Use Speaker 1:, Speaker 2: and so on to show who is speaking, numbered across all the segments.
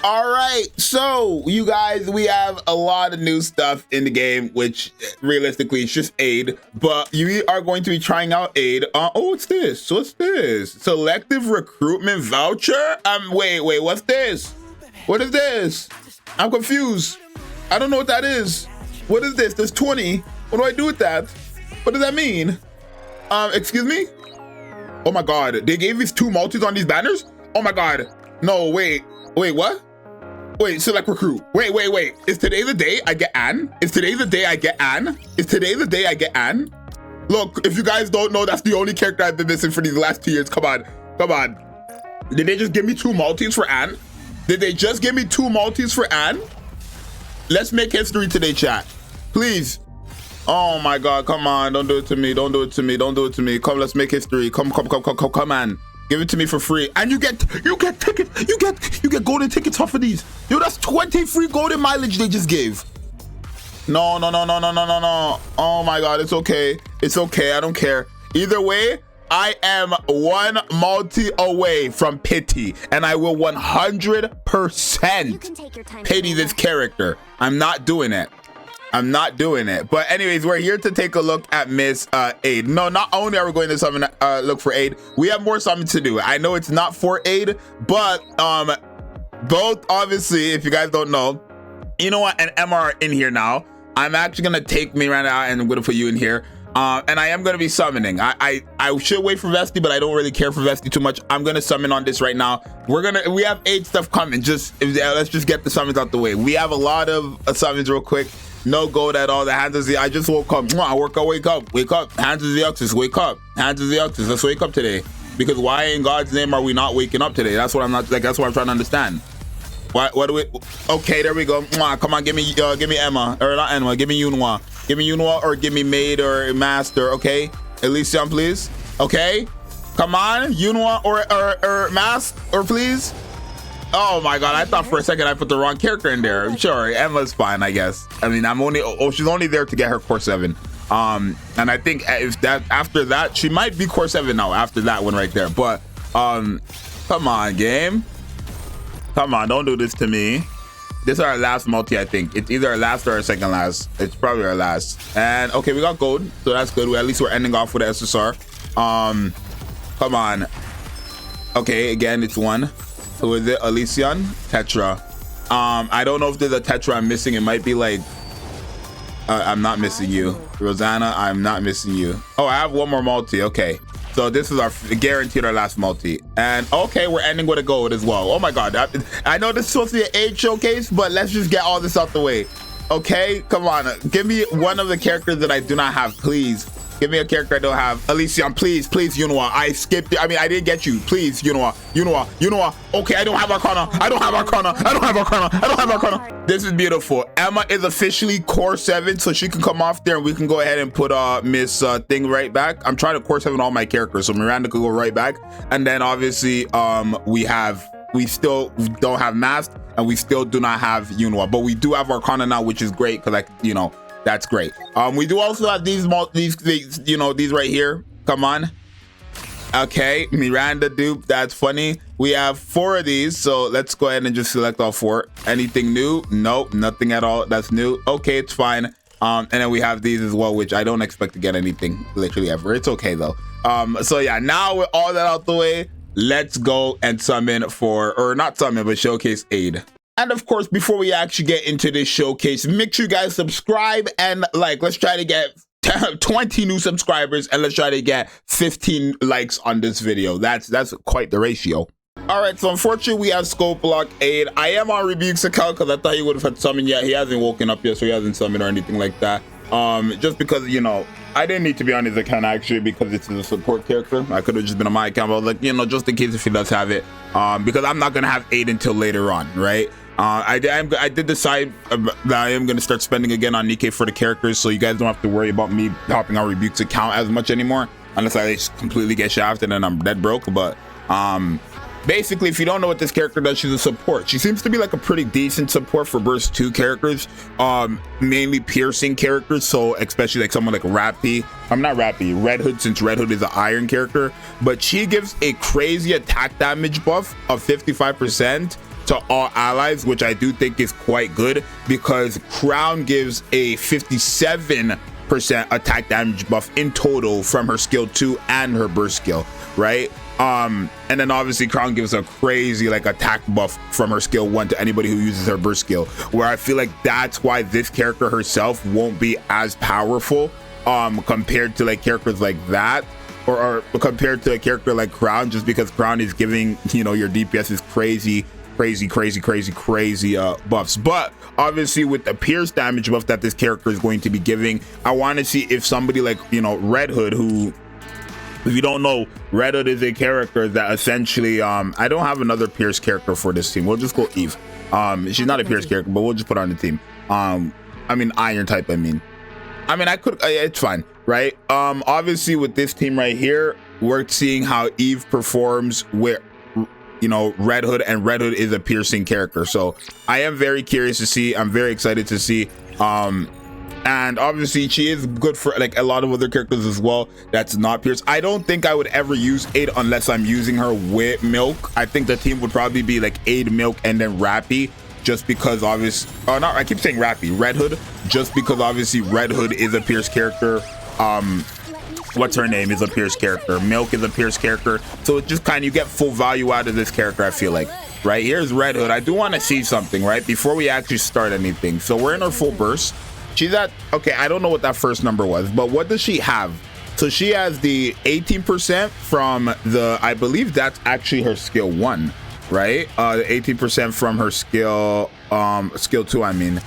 Speaker 1: All right, so you guys, we have a lot of new stuff in the game, which realistically is just aid, but you are going to be trying out aid. Oh, what's this? What's this? Selective recruitment voucher? Wait, what's this? What is this? I'm confused. I don't know what that is. What is this? There's 20. What do I do with that? What does that mean? Excuse me? Oh my God, they gave us 2 multis on these banners? Oh my God. No, wait, what? Wait, select recruit. Wait. Is today the day I get Anne? Is today the day I get Anne? Is today the day I get Anne? Look, if you guys don't know, that's the only character I've been missing for these last 2 years. Come on. Did they just give me 2 multis for Anne? Did they just give me 2 multis for Anne? Let's make history today, chat. Please. Oh my God, come on. Don't do it to me. Don't do it to me. Don't do it to me. Come, let's make history. Come on. Give it to me for free, and you get tickets. You get golden tickets off of these. Yo, that's 20 free golden mileage they just gave. No. Oh my God, it's okay. It's okay. I don't care. Either way, I am 1 multi away from pity, and I will 100% pity this character. I'm not doing it. But anyways, we're here to take a look at Miss Aid. No, not only are we going to summon look for Aid, we have more summons to do. I know it's not for Aid, but both, obviously, if you guys don't know, Inoa and Emma are in here now. I'm actually gonna take Miranda out and I'm gonna put you in here. And I am gonna be summoning. I should wait for Vesti, but I don't really care for Vesti too much. I'm gonna summon on this right now. We have Aid stuff coming. Let's just get the summons out the way. We have a lot of summons real quick. No gold at all. The hands of the I just woke up. Wake up. Hands of the Zxous, wake up. Hands of the Zxous, let's wake up today. Because why in God's name are we not waking up today? That's what I'm not like. That's what I'm trying to understand. What do we? Okay, there we go. Come on, give me Emma, or not Emma. Give me Yunhua. Give me Yunhua, or give me Maid or Master. Okay, Elysium, please. Okay, come on, Yunhua or Mask, or please. Oh my God, I thought for a second I put the wrong character in there. Sure, Emma's fine, I guess. I mean, she's only there to get her core 7. And I think if that after that, she might be core 7 now after that one right there. But come on, game. Come on, don't do this to me. This is our last multi, I think. It's either our last or our second last. It's probably our last. And okay, we got gold, so that's good. At least we're ending off with SSR. Come on. Okay, again, it's 1. Who is it? Elysian? Tetra. I don't know if there's a Tetra I'm missing. It might be like I'm not missing you. Rosanna, I'm not missing you. Oh, I have 1 more multi. Okay. So this is our guaranteed our last multi. And okay, we're ending with a gold as well. Oh my God. I know this is supposed to be an Aid showcase, but let's just get all this out the way. Okay, come on. Give me one of the characters that I do not have, please. Give me a character I don't have. Elysium, please, Yunhua. I skipped it. I mean, I didn't get you. Please, Yunhua. Okay, I don't have Arcana. This is beautiful. Emma is officially core 7, so she can come off there and we can go ahead and put Miss Thing right back. I'm trying to core 7 all my characters, so Miranda could go right back. And then obviously, we still don't have Mask, and we still do not have Yunhua, but we do have Arcana now, which is great because that's great. We do also have these right here. Come on. Okay, Miranda dupe. That's funny. We have 4 of these, so let's go ahead and just select all 4. Anything new? Nope, nothing at all. That's new. Okay, it's fine. And then we have these as well, which I don't expect to get anything literally ever. It's okay though. So yeah, now with all that out the way, let's go and summon but showcase Aid. And of course, before we actually get into this showcase, make sure you guys subscribe and like. Let's try to get 20 new subscribers, and let's try to get 15 likes on this video. That's quite the ratio. All right, so unfortunately, we have scope block Aid. I am on Rebuke's account because I thought he would have had summon yet. He hasn't woken up yet, so he hasn't summoned or anything like that. Just because, I didn't need to be on his account actually because it's a support character. I could have just been on my account, but I was like, just in case if he does have it, because I'm not gonna have Aid until later on, right? I did decide that I am going to start spending again on Nikke for the characters, so you guys don't have to worry about me hopping on Rebuke's account as much anymore, unless I just completely get shafted and I'm dead broke. But basically, if you don't know what this character does, she's a support. She seems to be like a pretty decent support for burst 2 characters, mainly piercing characters, so especially like someone like Rappy. I'm not Rappy, Red Hood, since Red Hood is an iron character, but she gives a crazy attack damage buff of 55% to all allies, which I do think is quite good, because Crown gives a 57% attack damage buff in total from her skill 2 and her burst skill, right? And then obviously Crown gives a crazy like attack buff from her skill 1 to anybody who uses her burst skill, where I feel like that's why this character herself won't be as powerful compared to like characters like that, or compared to a character like Crown, just because Crown is giving, you know, your DPS is crazy buffs. But obviously with the pierce damage buff that this character is going to be giving, I want to see if somebody like, you know, Red Hood, who, if you don't know, Red Hood is a character that essentially I don't have another pierce character for this team. We'll just go Eve. She's not a pierce character, but we'll just put her on the team. I mean iron type. I mean I could, it's fine, right? Obviously with this team right here, we're seeing how Eve performs with, you know, Red Hood, and Red Hood is a piercing character, so I am very curious to see. I'm very excited to see. And obviously she is good for like a lot of other characters as well that's not pierce. I don't think I would ever use Aid unless I'm using her with Milk. I think the team would probably be like Aid, Milk, and then Rappy, just because obviously, oh no, I keep saying Rappy, Red Hood, just because obviously Red Hood is a pierce character. What's her name is a pierce character, Milk is a pierce character, so it just kind of, you get full value out of this character, I feel like. Right, here's Red Hood. I do want to see something right before we actually start anything. So we're in her full burst. She's at, okay, I don't know what that first number was, but what does she have? So she has the 18% from the, I believe that's actually her skill 1, right? The 18% from her skill skill 2, I mean,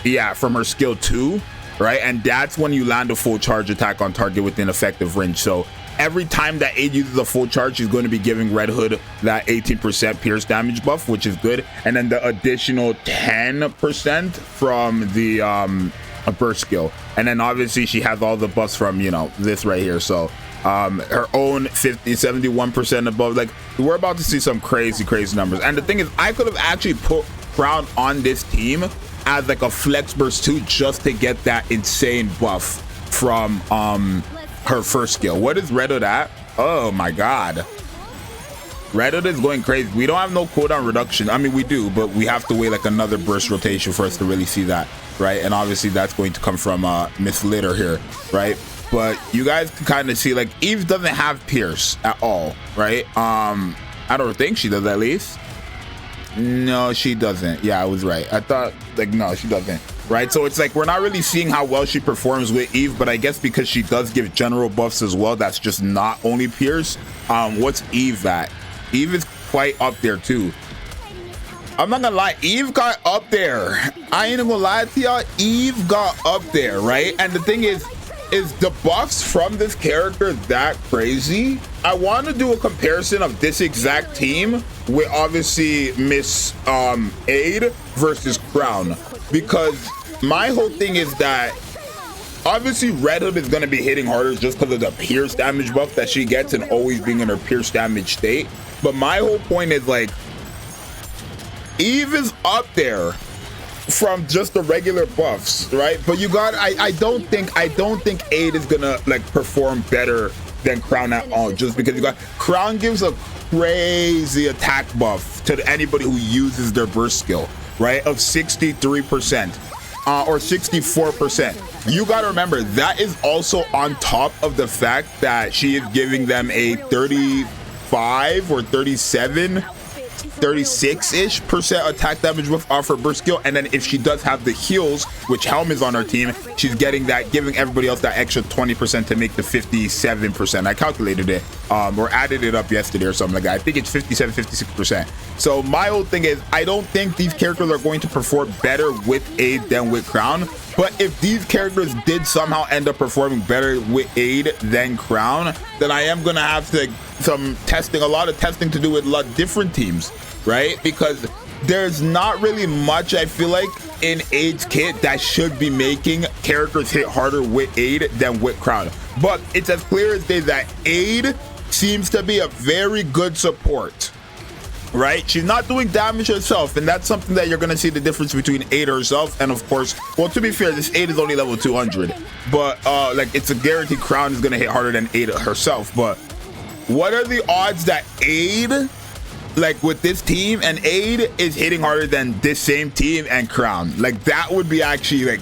Speaker 1: yeah, from her skill 2, right? And that's when you land a full charge attack on target within effective range. So every time that Aid uses a full charge, she's going to be giving Red Hood that 18% pierce damage buff, which is good. And then the additional 10% from the burst skill. And then obviously she has all the buffs from, you know, this right here. So her own 71% above. Like, we're about to see some crazy numbers. And the thing is, I could have actually put Crown on this team as like a flex burst 2 just to get that insane buff from her first skill. What is Red Hood at? Oh my god, Red Hood is going crazy. We don't have no cooldown reduction. I mean, we do, but we have to wait like another burst rotation for us to really see that, right? And obviously that's going to come from Miss Litter here, right? But you guys can kind of see like Eve doesn't have pierce at all, right? I don't think she does, at least. No, she doesn't. Yeah, I was right. I thought like, no, she doesn't. Right, so it's like we're not really seeing how well she performs with Eve, but I guess because she does give general buffs as well, that's just not only pierce. What's Eve at? Eve is quite up there too. I'm not gonna lie, Eve got up there. I ain't gonna lie to y'all, Eve got up there, right? And the thing is the buffs from this character that crazy? I want to do a comparison of this exact team with obviously Miss Aid versus Crown, because my whole thing is that obviously Red Hood is going to be hitting harder just because of the pierce damage buff that she gets and always being in her pierce damage state. But my whole point is like Eve is up there from just the regular buffs, right? But you got, I don't think Aid is gonna like perform better than Crown at all, just because you got Crown gives a crazy attack buff to anybody who uses their burst skill, right, of 63% or 64%. You got to remember that is also on top of the fact that she is giving them a 35 or 36-ish% attack damage buff off her burst skill. And then if she does have the heals, which Helm is on her team, she's getting that, giving everybody else that extra 20% to make the 57%. I calculated it or added it up yesterday or something like that. I think it's 56%. So my whole thing is, I don't think these characters are going to perform better with Aid than with Crown. But if these characters did somehow end up performing better with Aid than Crown, then I am gonna have to a lot of testing to do with a lot of different teams, right? Because there's not really much, I feel like, in Aid's kit that should be making characters hit harder with Aid than with Crown. But it's as clear as day that Aid seems to be a very good support, right? She's not doing damage herself, and that's something that you're gonna see the difference between Aid herself and, of course, well, to be fair, this Aid is only level 200, but like, it's a guaranteed Crown is gonna hit harder than Aid herself. But what are the odds that Aid like with this team, and Aid is hitting harder than this same team and Crown. Like that would be actually like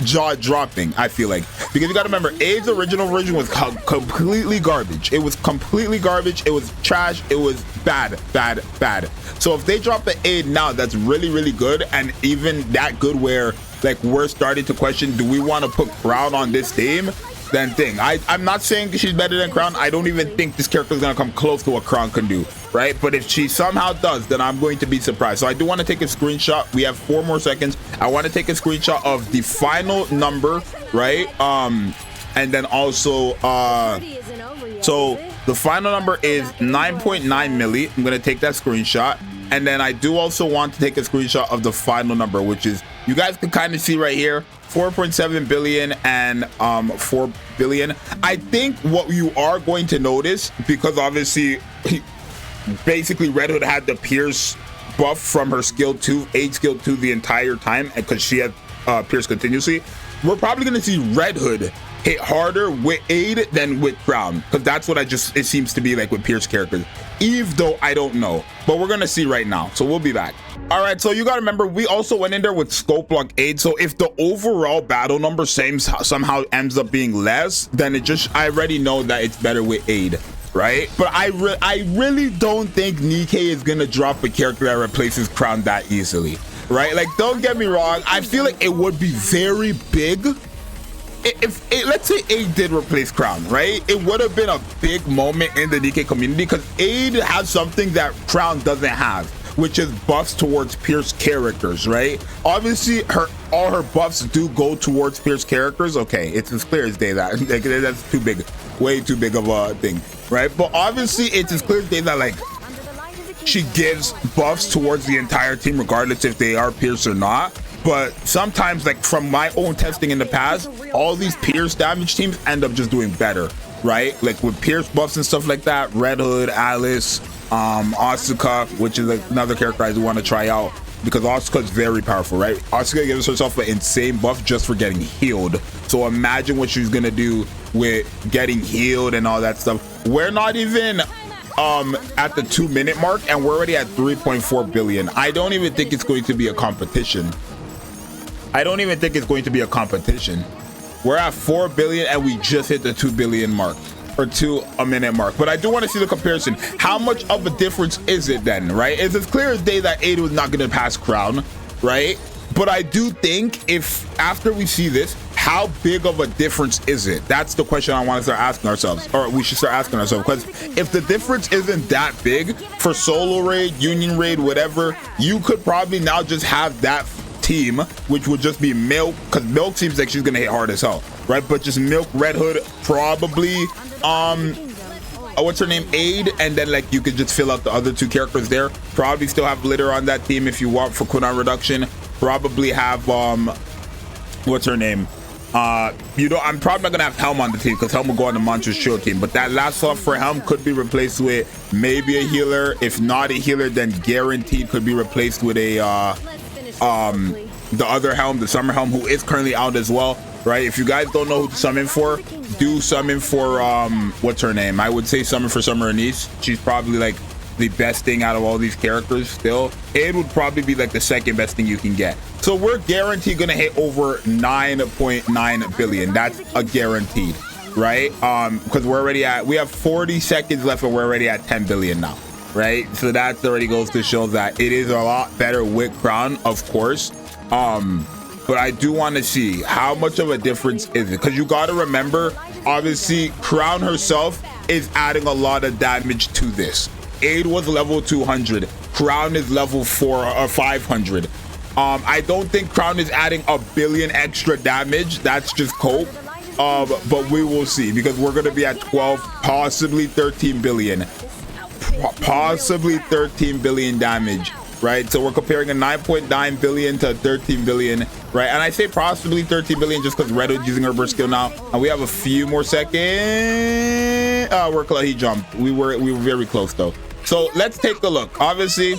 Speaker 1: jaw dropping, I feel like, because you got to remember Aid's original version was completely garbage. It was completely garbage. It was trash. It was bad. So if they drop the Aid now, that's really good, and even that good where like we're starting to question, do we want to put Crown on this team? Then thing, I'm not saying she's better than Crown. I don't even think this character is gonna come close to what Crown can do, right? But if she somehow does, then I'm going to be surprised. So I do want to take a screenshot. We have 4 more seconds. I want to take a screenshot of the final number, right? And then also so the final number is 9.9 milli. I'm gonna take that screenshot, and then I do also want to take a screenshot of the final number, which is, you guys can kind of see right here, 4.7 billion and 4 billion. I think what you are going to notice, because obviously basically Red Hood had the Pierce buff from her skill 2, Aid skill 2 the entire time, and because she had Pierce continuously, we're probably going to see Red Hood hit harder with Aid than with Crown, because that's what it seems to be like with Pierce characters. Eve though, I don't know, but we're gonna see right now, so we'll be back. All right, so you gotta remember, we also went in there with scope block Aid, so if the overall battle number somehow ends up being less, then I already know that it's better with Aid, right? But I really don't think Nikke is gonna drop a character that replaces Crown that easily, right? Like, don't get me wrong, I feel like it would be very big if let's say Aid did replace Crown, right? It would have been a big moment in the Nikke community, because Aid has something that Crown doesn't have, which is buffs towards Pierce characters, right? Obviously all her buffs do go towards Pierce characters. Okay, it's as clear as day that like, that's too big, way too big of a thing, right? But obviously it's as clear as day that like she gives buffs towards the entire team regardless if they are Pierce or not. But sometimes, like from my own testing in the past, all these Pierce damage teams end up just doing better, right? Like with Pierce buffs and stuff like that, Red Hood, Alice, Asuka, which is like another character I do want to try out, because Asuka is very powerful, right? Asuka gives herself an insane buff just for getting healed. So imagine what she's gonna do with getting healed and all that stuff. We're not even at the 2-minute mark, and we're already at 3.4 billion. I don't even think it's going to be a competition. We're at 4 billion and we just hit the 2 billion mark, or 2 a minute mark. But I do want to see the comparison. How much of a difference is it then, right? It's as clear as day that Aid was not going to pass Crown, right? But I do think, if after we see this, how big of a difference is it? That's the question I want to start asking ourselves, or we should start asking ourselves, because if the difference isn't that big for solo raid, union raid, whatever, you could probably now just have that team, which would just be Milk, because Milk seems like she's gonna hit hard as hell, right? But just Milk, Red Hood, probably what's her name, Aid, and then like you could just fill out the other 2 characters there. Probably still have Litter on that team if you want for cooldown reduction. Probably have what's her name, I'm probably not gonna have Helm on the team, because Helm will go on the Monstrous Shield team, but that last slot for Helm could be replaced with maybe a healer. If not a healer, then guaranteed could be replaced with a the other Helm, the Summer Helm, who is currently out as well, right? If you guys don't know who to summon for, do summon for what's her name, I would say summon for Summer Anise. She's probably like the best thing out of all these characters still. Aid would probably be like the second best thing you can get. So we're guaranteed gonna hit over 9.9 billion. That's a guaranteed, right? Because we have 40 seconds left and we're already at 10 billion now, right? So that already goes to show that it is a lot better with Crown, of course. But I do want to see how much of a difference is it, because you got to remember, obviously Crown herself is adding a lot of damage to this. Aid was level 200, Crown is level 500. I don't think Crown is adding a billion extra damage. That's just cope. But we will see, because we're going to be at 12, possibly 13 billion. Possibly 13 billion damage, right? So we're comparing a 9.9 billion to 13 billion, right? And I say possibly 13 billion just because Red Hood's using her burst skill now, and we have a few more seconds. We're close. He jumped. We were very close though. So let's take a look. Obviously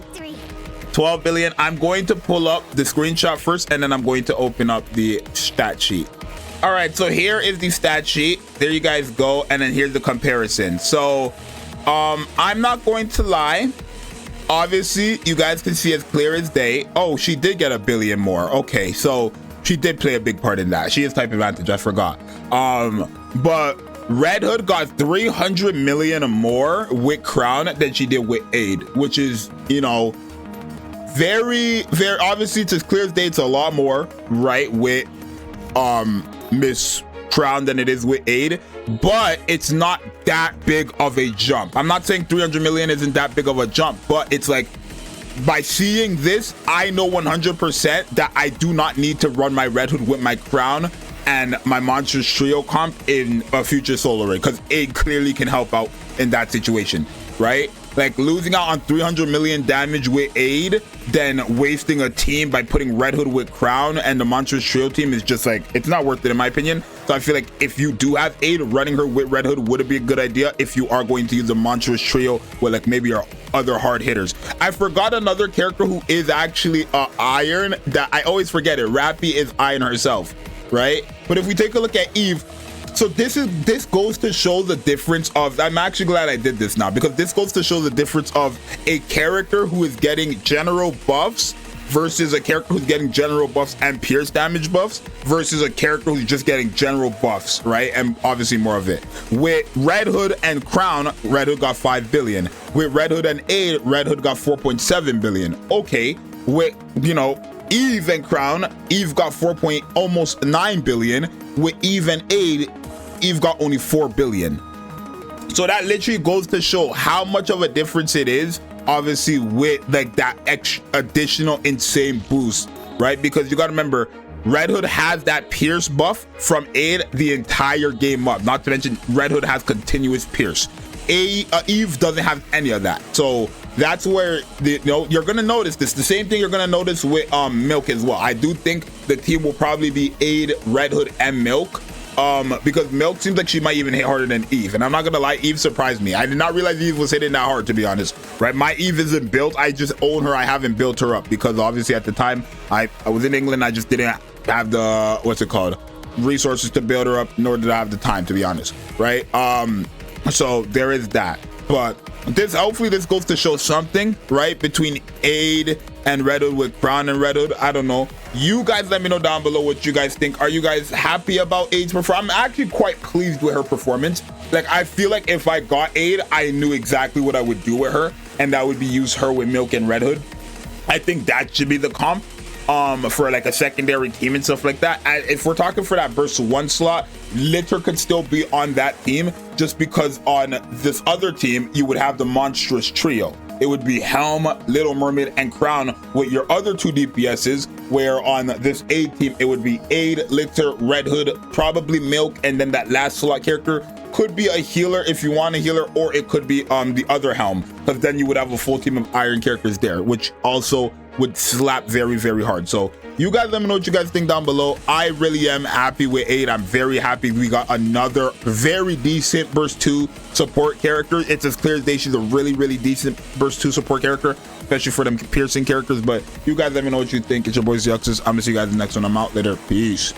Speaker 1: 12 billion. I'm going to pull up the screenshot first, and then I'm going to open up the stat sheet. All right, so here is the stat sheet. There you guys go. And then here's the comparison. So I'm not going to lie, obviously you guys can see as clear as day. Oh, she did get 1 billion more. Okay, so she did play a big part in that. She is type advantage, I forgot. But Red Hood got 300 million more with Crown than she did with Aid, which is, you know, very obviously it's as clear as day. It's a lot more, right, with Miss Crown than it is with Aid, but it's not that big of a jump. I'm not saying 300 million isn't that big of a jump, but it's like, by seeing this, I know 100% that I do not need to run my Red Hood with my Crown and my Monstrous Trio comp in a future solo raid, because Aid clearly can help out in that situation, right? Like, losing out on 300 million damage with Aid, then wasting a team by putting Red Hood with Crown and the Monstrous Trio team is just like, it's not worth it in my opinion. So I feel like if you do have Aid, running her with Red Hood would be a good idea if you are going to use a Monstrous Trio with like maybe your other hard hitters. I forgot another character who is actually Iron that I always forget it. Rappy is Iron herself, right? But if we take a look at Eve, so this goes to show the difference of, I'm actually glad I did this now, because this goes to show the difference of a character who is getting general buffs versus a character who's getting general buffs and pierce damage buffs versus a character who's just getting general buffs, right? And obviously more of it. With Red Hood and Crown, Red Hood got 5 billion. With Red Hood and Aid, Red Hood got 4.7 billion. Okay, with, you know, Eve and Crown, Eve got almost 9 billion. With Eve and Aid, Eve got only 4 billion. So that literally goes to show how much of a difference it is, obviously, with like that additional insane boost, right? Because you got to remember, Red Hood has that pierce buff from Aid the entire game up. Not to mention, Red Hood has continuous pierce. Eve doesn't have any of that. So that's where you're gonna notice this. The same thing you're gonna notice with Milk as well. I do think the team will probably be Aid, Red Hood, and Milk. Because Milk seems like she might even hit harder than Eve, and I'm not gonna lie, Eve surprised me. I did not realize Eve was hitting that hard, to be honest, right? My Eve isn't built. I just own her. I haven't built her up because obviously at the time I was in England. I just didn't have the resources to build her up, nor did I have the time, to be honest, right? So there is that. But hopefully this goes to show something, right, between Aid and Red Hood with Crown and Red Hood. I don't know. You guys let me know down below what you guys think. Are you guys happy about Aid's performance? I'm actually quite pleased with her performance. Like, I feel like if I got Aid, I knew exactly what I would do with her, and that would be use her with Milk and Red Hood. I think that should be the comp for like a secondary team and stuff like that. And if we're talking for that burst 1 slot, Litter could still be on that team, just because on this other team you would have the Monstrous Trio. It would be Helm, Little Mermaid, and Crown with your other 2 DPSs, where on this Aid team it would be Aid, Litter, Red Hood, probably Milk, and then that last slot character could be a healer if you want a healer, or it could be the other Helm, because then you would have a full team of Iron characters there, which also would slap very, very hard. So you guys let me know what you guys think down below. I really am happy with Aid. I'm very happy we got another very decent burst 2 support character. It's as clear as day she's a really, really decent burst 2 support character, especially for them piercing characters. But you guys let me know what you think. It's your boy Zxous. I'm gonna see you guys in the next one. I'm out later. Peace.